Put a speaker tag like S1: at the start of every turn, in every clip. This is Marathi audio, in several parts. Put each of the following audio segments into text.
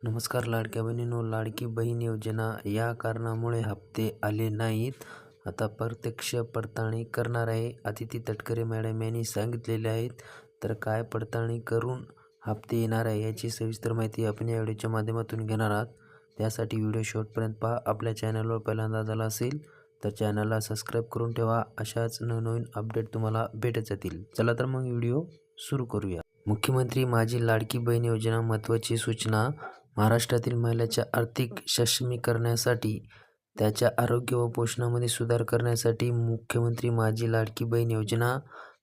S1: नमस्कार लाडक्या बहिणींनो, लाडकी बहीण योजना या कारणामुळे हप्ते आले नाहीत. आता प्रत्यक्ष पडताळणी करणार आहे. अदिती तटकरे मॅडम यांनी सांगितलेले आहेत. तर काय पडताळणी करून हप्ते येणार आहे याची सविस्तर माहिती आपण या व्हिडिओच्या माध्यमातून घेणार आहात. त्यासाठी व्हिडिओ शेवटपर्यंत पहा. आपल्या चॅनलवर पहिल्यांदा झाला असेल तर चॅनलला सबस्क्राईब करून ठेवा. अशाच नवनवीन अपडेट तुम्हाला भेटत जातील. चला तर मग व्हिडिओ सुरू करूया. मुख्यमंत्री माझी लाडकी बहीण योजना महत्त्वाची सूचना. महाराष्ट्रातील महिलांच्या आर्थिक सक्षमीकरणासाठी, त्याच्या आरोग्य व पोषणामध्ये सुधार करण्यासाठी मुख्यमंत्री माझी लाडकी बहीण योजना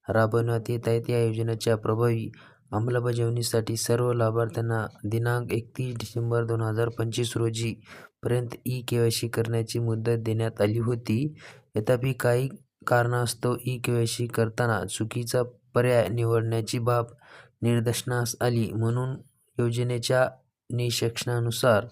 S1: राबवण्यात येत आहे. या योजनेच्या प्रभावी अंमलबजावणीसाठी सर्व लाभार्थ्यांना दिनांक 31 डिसेंबर 2025 रोजी पर्यंत ई-केवायसी करण्याची मुदत देण्यात आली होती. तथापि काही कारणास्तव ई-केवायसी करताना चुकीचा पर्याय निवडण्याची बाब निदर्शनास आली. म्हणून योजनेच्या निकषानुसार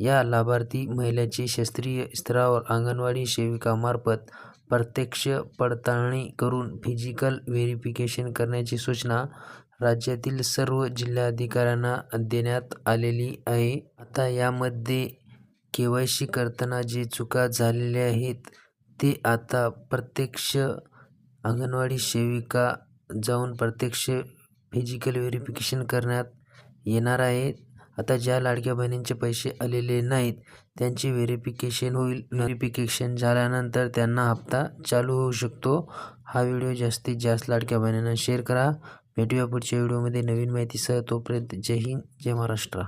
S1: या लाभार्थी महिलेची क्षेत्रीय स्तरावर अंगणवाडी सेविकामार्फत प्रत्यक्ष पडताळणी करून फिजिकल व्हेरिफिकेशन करण्याची सूचना राज्यातील सर्व जिल्हाधिकाऱ्यांना देण्यात आलेली आहे. आता यामध्ये केवायसी करताना जे चुका झालेल्या आहेत ते आता प्रत्यक्ष अंगणवाडी सेविका जाऊन प्रत्यक्ष फिजिकल व्हेरिफिकेशन करण्यात येणार आहे. आता ज्या लाडक्या बहिणींचे पैसे आलेले नाहीत त्यांचे व्हेरिफिकेशन होईल. व्हेरिफिकेशन झाल्यानंतर त्यांना हप्ता चालू होऊ शकतो. हा व्हिडिओ जास्तीत जास्त लाडक्या बहिणींना शेअर करा. भेटूया पुढच्या व्हिडिओमध्ये नवीन माहितीसह. तोपर्यंत जय हिंद, जय महाराष्ट्र.